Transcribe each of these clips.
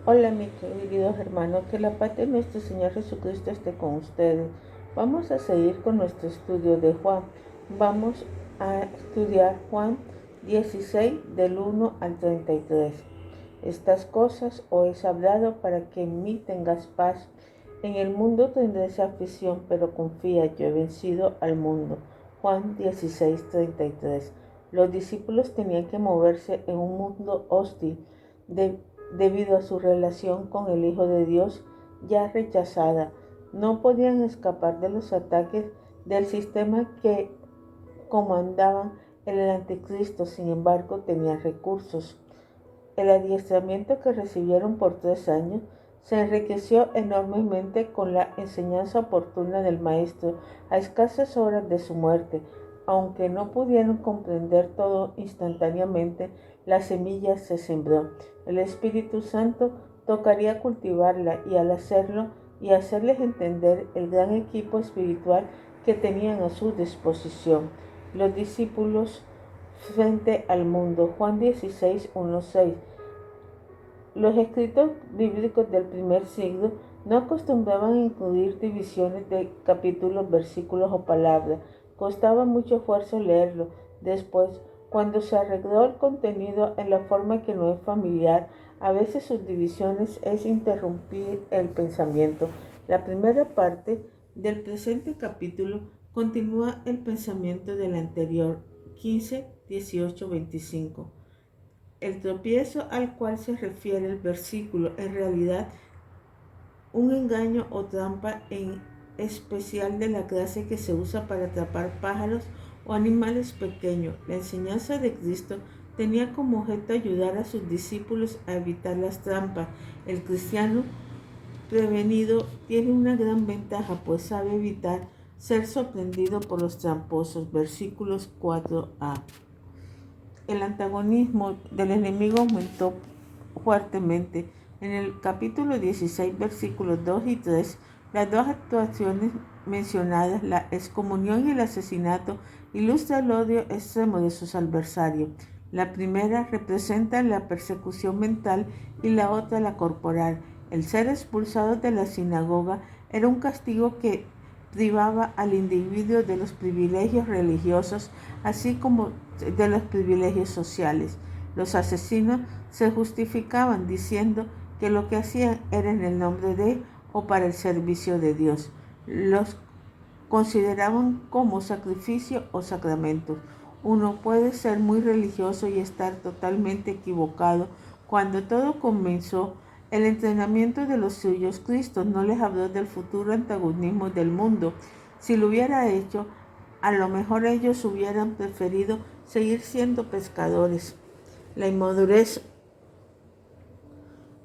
Hola mis queridos hermanos, que la paz de nuestro Señor Jesucristo esté con ustedes. Vamos a seguir con nuestro estudio de Juan. Vamos a estudiar Juan 16 del 1 al 33. Estas cosas os he hablado para que en mí tengas paz. En el mundo tendréis aflicción, pero confía, yo he vencido al mundo. Juan 16:33. Los discípulos tenían que moverse en un mundo hostil debido a su relación con el Hijo de Dios ya rechazada. No podían escapar de los ataques del sistema que comandaban el anticristo. Sin embargo, tenían recursos. El adiestramiento que recibieron por 3 años se enriqueció enormemente con la enseñanza oportuna del Maestro a escasas horas de su muerte. Aunque no pudieron comprender todo instantáneamente, la semilla se sembró. El Espíritu Santo tocaría cultivarla y al hacerlo y hacerles entender el gran equipo espiritual que tenían a su disposición. Los discípulos frente al mundo. Juan 16, 1, 6. Los escritos bíblicos del primer siglo no acostumbraban a incluir divisiones de capítulos, versículos o palabras. Costaba mucho esfuerzo leerlo. Después, cuando se arregló el contenido en la forma que no es familiar, a veces sus divisiones es interrumpir el pensamiento. La primera parte del presente capítulo continúa el pensamiento del anterior, 15, 18, 25. El tropiezo al cual se refiere el versículo en realidad un engaño o trampa en especial de la clase que se usa para atrapar pájaros o animales pequeños. La enseñanza de Cristo tenía como objeto ayudar a sus discípulos a evitar las trampas. El cristiano prevenido tiene una gran ventaja, pues sabe evitar ser sorprendido por los tramposos. Versículos 4a. El antagonismo del enemigo aumentó fuertemente. En el capítulo 16, versículos 2 y 3, las dos actuaciones mencionadas, la excomunión y el asesinato, ilustran el odio extremo de sus adversarios. La primera representa la persecución mental y la otra la corporal. El ser expulsado de la sinagoga era un castigo que privaba al individuo de los privilegios religiosos, así como de los privilegios sociales. Los asesinos se justificaban diciendo que lo que hacían era en el nombre de o para el servicio de Dios. Los consideraban como sacrificio o sacramentos. Uno puede ser muy religioso y estar totalmente equivocado. Cuando todo comenzó, el entrenamiento de los suyos, Cristo no les habló del futuro antagonismo del mundo. Si lo hubiera hecho, a lo mejor ellos hubieran preferido seguir siendo pescadores. La inmadurez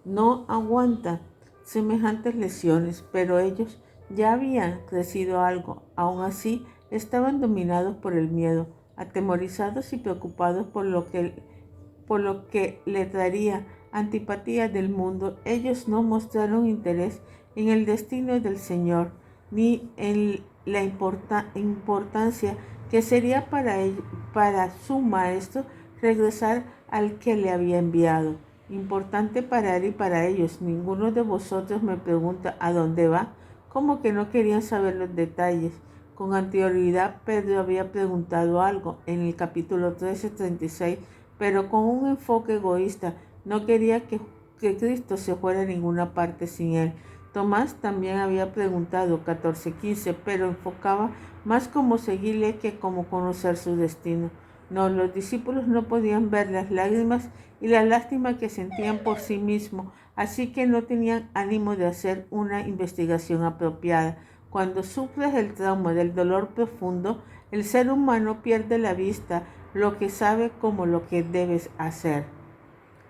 no aguanta semejantes lesiones, pero ellos ya habían crecido algo. Aún así, estaban dominados por el miedo, atemorizados y preocupados por lo que le traería antipatía del mundo. Ellos no mostraron interés en el destino del Señor, ni en la importancia que sería para su maestro regresar al que le había enviado. Importante para él y para ellos. Ninguno de vosotros me pregunta a dónde va. Como que no querían saber los detalles. Con anterioridad Pedro había preguntado algo en el capítulo 13:36, pero con un enfoque egoísta. No quería que Cristo se fuera a ninguna parte sin él. Tomás también había preguntado 14:15, pero enfocaba más cómo seguirle que cómo conocer su destino. No, los discípulos no podían ver las lágrimas y la lástima que sentían por sí mismos, así que no tenían ánimo de hacer una investigación apropiada. Cuando sufres el trauma del dolor profundo, el ser humano pierde la vista, lo que sabe como lo que debes hacer.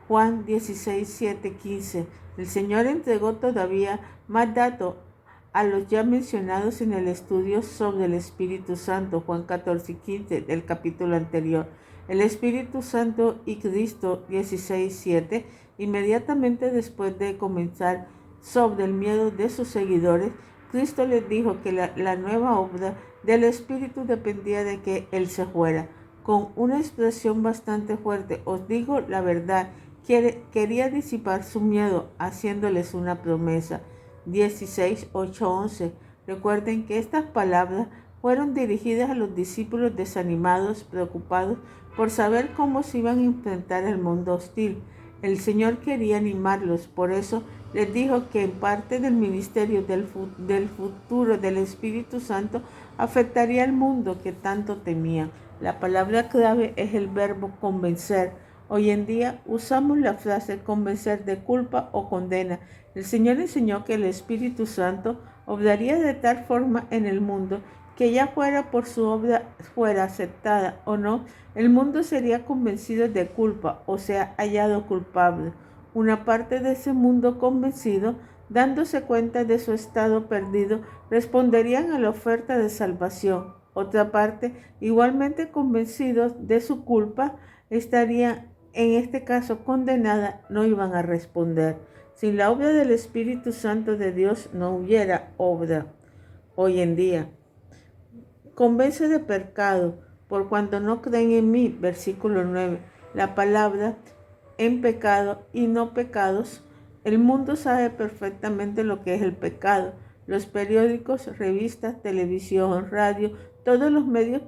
Juan 16, 7, 15. El Señor entregó todavía más datos a los ya mencionados en el estudio sobre el Espíritu Santo, Juan 14 y 15 del capítulo anterior. El Espíritu Santo y Cristo 16, 7. Inmediatamente después de comenzar sobre el miedo de sus seguidores, Cristo les dijo que la nueva obra del Espíritu dependía de que Él se fuera. Con una expresión bastante fuerte, os digo la verdad, quería disipar su miedo haciéndoles una promesa. 16:8-11. Recuerden que estas palabras fueron dirigidas a los discípulos desanimados, preocupados por saber cómo se iban a enfrentar al mundo hostil. El Señor quería animarlos, por eso les dijo que en parte del ministerio del futuro del Espíritu Santo afectaría al mundo que tanto temía. La palabra clave es el verbo convencer. Hoy en día usamos la frase convencer de culpa o condena. El Señor enseñó que el Espíritu Santo obraría de tal forma en el mundo que ya fuera por su obra fuera aceptada o no, el mundo sería convencido de culpa o sea hallado culpable. Una parte de ese mundo convencido, dándose cuenta de su estado perdido, responderían a la oferta de salvación. Otra parte, igualmente convencidos de su culpa, estaría en este caso condenada, no iban a responder. Sin la obra del Espíritu Santo de Dios no hubiera obra. Hoy en día, convence de pecado por cuanto no creen en mí. Versículo 9. La palabra en pecado y no pecados. El mundo sabe perfectamente lo que es el pecado. Los periódicos, revistas, televisión, radio, todos los medios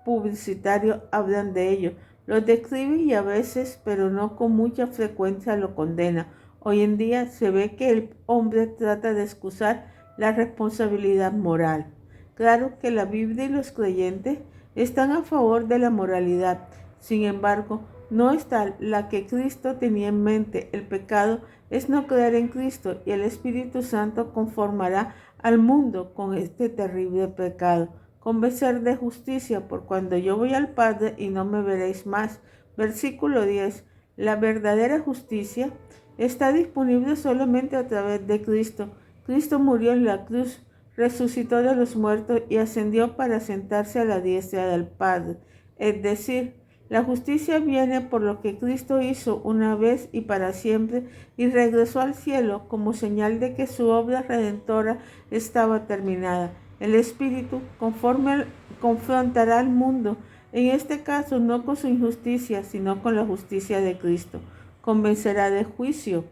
publicitarios hablan de ello. Lo describen y a veces, pero no con mucha frecuencia, lo condena. Hoy en día se ve que el hombre trata de excusar la responsabilidad moral. Claro que la Biblia y los creyentes están a favor de la moralidad. Sin embargo, no está la que Cristo tenía en mente. El pecado es no creer en Cristo y el Espíritu Santo conformará al mundo con este terrible pecado. Convencer de justicia, por cuando yo voy al Padre y no me veréis más. Versículo 10. La verdadera justicia está disponible solamente a través de Cristo. Cristo murió en la cruz, resucitó de los muertos y ascendió para sentarse a la diestra del Padre. Es decir, la justicia viene por lo que Cristo hizo una vez y para siempre y regresó al cielo como señal de que su obra redentora estaba terminada. El Espíritu confrontará al mundo, en este caso no con su injusticia, sino con la justicia de Cristo. Convencerá de juicio,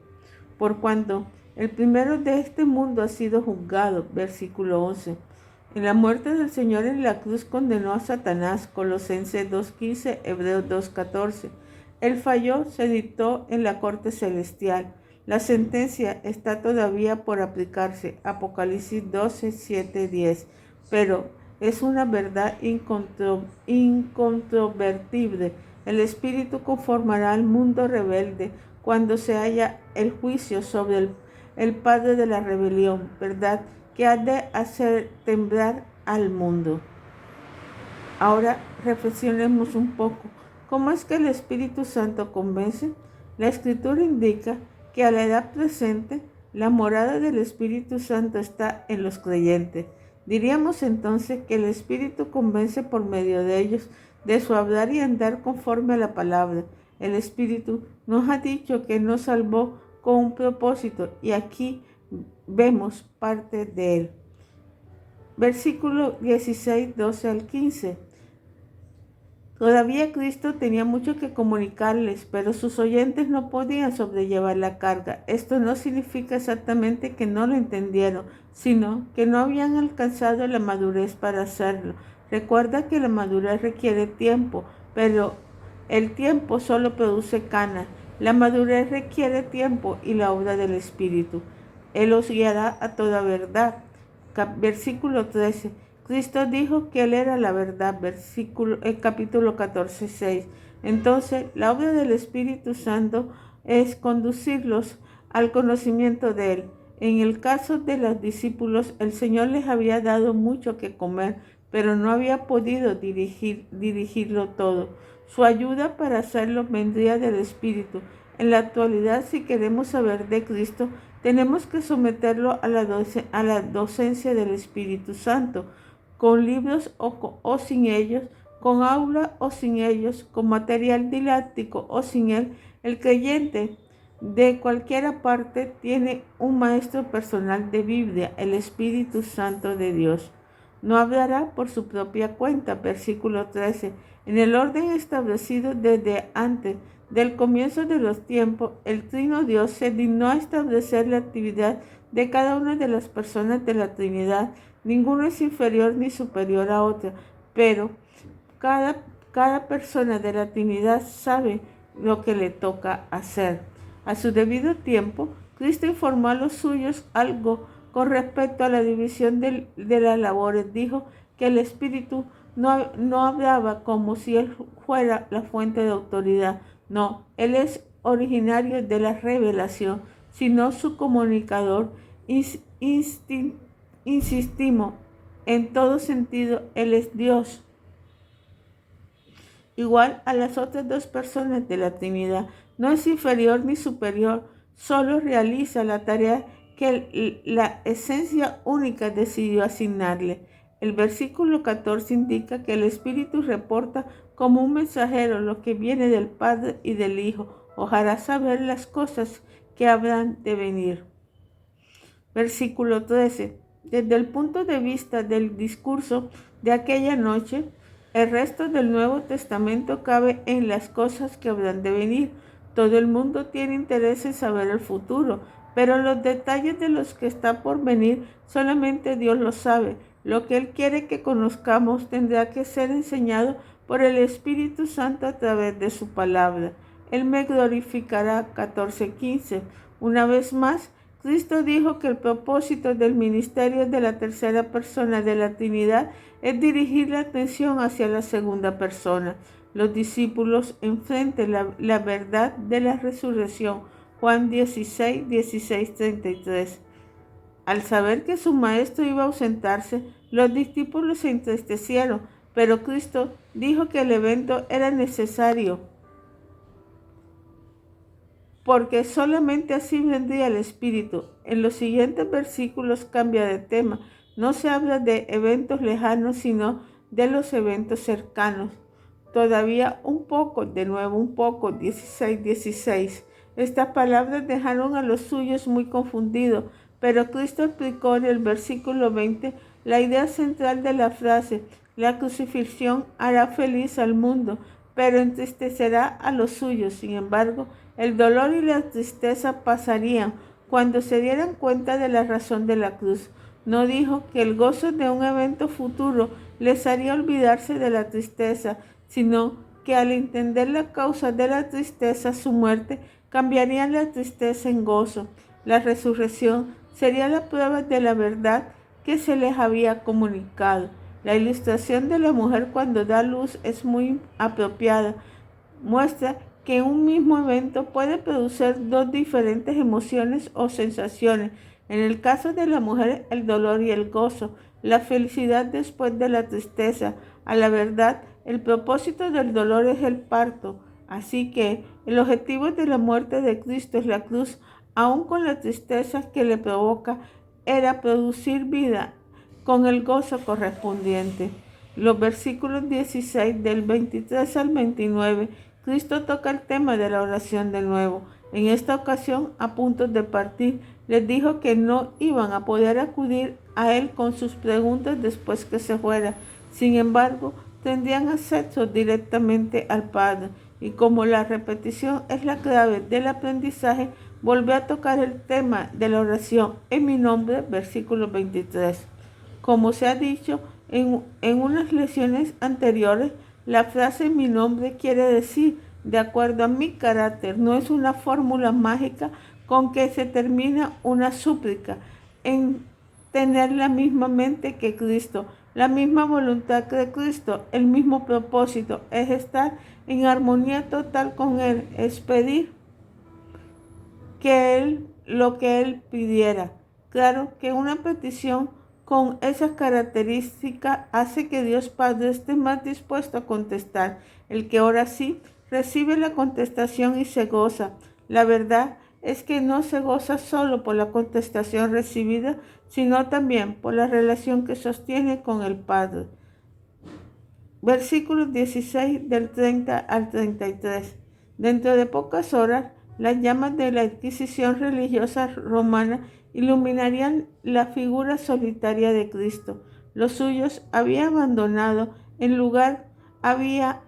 por cuanto el primero de este mundo ha sido juzgado. Versículo 11. En la muerte del Señor en la cruz condenó a Satanás. Colosenses 2:15, Hebreos 2:14. El fallo se dictó en la corte celestial. La sentencia está todavía por aplicarse. Apocalipsis 12:7-10. Pero es una verdad incontrovertible. El Espíritu conformará al mundo rebelde cuando se haya el juicio sobre el padre de la rebelión, verdad que ha de hacer temblar al mundo. Ahora reflexionemos un poco. ¿Cómo es que el Espíritu Santo convence? La Escritura indica que a la edad presente la morada del Espíritu Santo está en los creyentes. Diríamos entonces que el Espíritu convence por medio de ellos de su hablar y andar conforme a la palabra. El Espíritu nos ha dicho que nos salvó con un propósito y aquí vemos parte de él. Versículo 16, 12-15. Todavía Cristo tenía mucho que comunicarles, pero sus oyentes no podían sobrellevar la carga. Esto no significa exactamente que no lo entendieron, sino que no habían alcanzado la madurez para hacerlo. Recuerda que la madurez requiere tiempo, pero el tiempo solo produce canas. La madurez requiere tiempo y la obra del Espíritu. Él os guiará a toda verdad. Versículo 13. Cristo dijo que Él era la verdad. Capítulo 14, 6. Entonces, la obra del Espíritu Santo es conducirlos al conocimiento de Él. En el caso de los discípulos, el Señor les había dado mucho que comer, pero no había podido dirigirlo todo. Su ayuda para hacerlo vendría del Espíritu. En la actualidad, si queremos saber de Cristo, tenemos que someterlo a la docencia del Espíritu Santo, con libros o sin ellos, con aula o sin ellos, con material didáctico o sin él. El creyente de cualquier parte tiene un maestro personal de Biblia, el Espíritu Santo de Dios. no hablará por su propia cuenta. Versículo 13. En el orden establecido desde antes del comienzo de los tiempos, el Trino Dios se dignó a establecer la actividad de cada una de las personas de la Trinidad. Ninguno es inferior ni superior a otra, pero cada persona de la Trinidad sabe lo que le toca hacer. A su debido tiempo, Cristo informó a los suyos algo con respecto a la división de las labores. Dijo que el Espíritu no hablaba como si Él fuera la fuente de autoridad. No, Él es originario de la revelación, sino su comunicador. Insistimos, en todo sentido, Él es Dios, igual a las otras dos personas de la Trinidad. No es inferior ni superior, solo realiza la tarea que la esencia única decidió asignarle. El versículo 14 indica que el Espíritu reporta como un mensajero lo que viene del Padre y del Hijo. Ojalá saber las cosas que habrán de venir. Versículo 13. Desde el punto de vista del discurso de aquella noche, el resto del Nuevo Testamento cabe en las cosas que habrán de venir. Todo el mundo tiene interés en saber el futuro, pero los detalles de los que está por venir solamente Dios los sabe. Lo que Él quiere que conozcamos tendrá que ser enseñado por el Espíritu Santo a través de su palabra. Él me glorificará. 14:15. Una vez más, Cristo dijo que el propósito del ministerio de la tercera persona de la Trinidad es dirigir la atención hacia la segunda persona. Los discípulos enfrentan la verdad de la resurrección. Juan 16, 16, 33. Al saber que su maestro iba a ausentarse, los discípulos se entristecieron, pero Cristo dijo que el evento era necesario, porque solamente así vendría el Espíritu. En los siguientes versículos cambia de tema. No se habla de eventos lejanos, sino de los eventos cercanos. Todavía un poco, de nuevo un poco, 16, 16. Estas palabras dejaron a los suyos muy confundidos, pero Cristo explicó en el versículo 20 la idea central de la frase: la crucifixión hará feliz al mundo, pero entristecerá a los suyos. Sin embargo, el dolor y la tristeza pasarían cuando se dieran cuenta de la razón de la cruz. No dijo que el gozo de un evento futuro les haría olvidarse de la tristeza, sino que al entender la causa de la tristeza, su muerte, cambiarían la tristeza en gozo. La resurrección sería la prueba de la verdad que se les había comunicado. La ilustración de la mujer cuando da luz es muy apropiada. Muestra que un mismo evento puede producir dos diferentes emociones o sensaciones. En el caso de la mujer, el dolor y el gozo, la felicidad después de la tristeza. A la verdad, el propósito del dolor es el parto. Así que el objetivo de la muerte de Cristo es la cruz, aun con la tristeza que le provoca, era producir vida con el gozo correspondiente. Los versículos 16 del 23 al 29, Cristo toca el tema de la oración de nuevo. En esta ocasión, a punto de partir, les dijo que no iban a poder acudir a Él con sus preguntas después que se fuera. Sin embargo, tendrían acceso directamente al Padre. Y como la repetición es la clave del aprendizaje, volvió a tocar el tema de la oración en mi nombre, versículo 23. Como se ha dicho en unas lecciones anteriores, la frase en mi nombre quiere decir de acuerdo a mi carácter. No es una fórmula mágica con que se termina una súplica. En tener la misma mente que Cristo, la misma voluntad que Cristo, el mismo propósito, es estar en armonía total con Él, es pedir lo que Él pidiera. Claro que una petición con esas características hace que Dios Padre esté más dispuesto a contestar. El que ora así recibe la contestación y se goza. La verdad es que no se goza solo por la contestación recibida, sino también por la relación que sostiene con el Padre. Versículos 16 del 30 al 33. Dentro de pocas horas, las llamas de la Inquisición religiosa romana iluminarían la figura solitaria de Cristo. los suyos había abandonado. En lugar había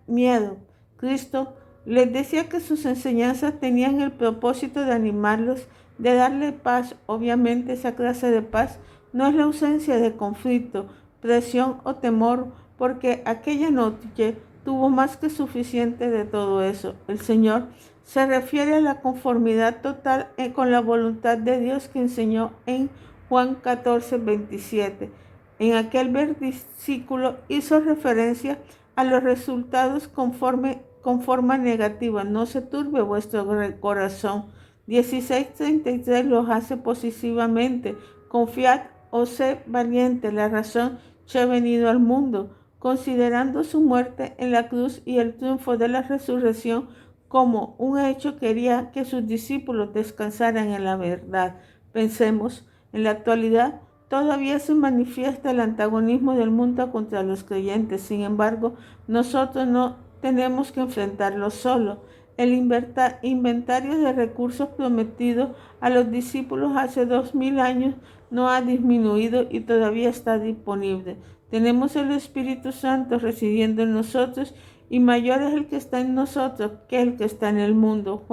miedo. Cristo les decía que sus enseñanzas tenían el propósito de animarlos, de darle paz. Obviamente esa clase de paz no es la ausencia de conflicto, presión o temor, porque aquella noche tuvo más que suficiente de todo eso. El Señor se refiere a la conformidad total con la voluntad de Dios que enseñó en Juan 14:27. En aquel versículo hizo referencia a los resultados con forma negativa. No se turbe vuestro corazón. 16:33 los hace positivamente. Confiad o sed valiente. La razón ya ha venido al mundo. Considerando su muerte en la cruz y el triunfo de la resurrección como un hecho, quería que sus discípulos descansaran en la verdad. Pensemos, en la actualidad todavía se manifiesta el antagonismo del mundo contra los creyentes. Sin embargo, nosotros no tenemos que enfrentarlo solo. El inventario de recursos prometidos a los discípulos hace 2000 años no ha disminuido y todavía está disponible. Tenemos el Espíritu Santo residiendo en nosotros y mayor es el que está en nosotros que el que está en el mundo.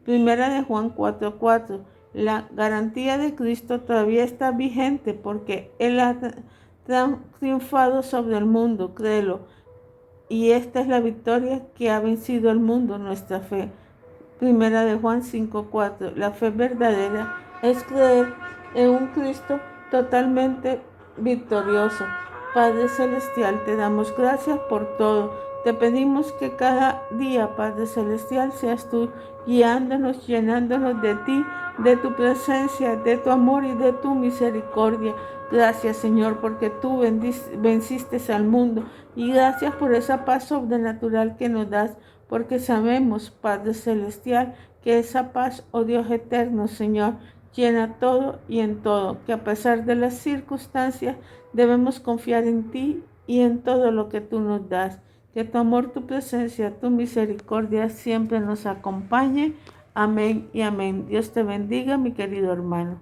Primera de Juan 4:4. La garantía de Cristo todavía está vigente porque Él ha triunfado sobre el mundo, créelo. Y esta es la victoria que ha vencido al mundo, nuestra fe. Primera de Juan 5:4. La fe verdadera es creer en un Cristo totalmente victorioso. Padre Celestial, te damos gracias por todo. Te pedimos que cada día, Padre Celestial, seas tú guiándonos, llenándonos de ti, de tu presencia, de tu amor y de tu misericordia. Gracias, Señor, porque tú venciste al mundo. Y gracias por esa paz sobrenatural que nos das, porque sabemos, Padre Celestial, que esa paz, oh Dios eterno, Señor, llena todo y en todo, que a pesar de las circunstancias debemos confiar en ti y en todo lo que tú nos das. Que tu amor, tu presencia, tu misericordia siempre nos acompañe. Amén y amén. Dios te bendiga, mi querido hermano.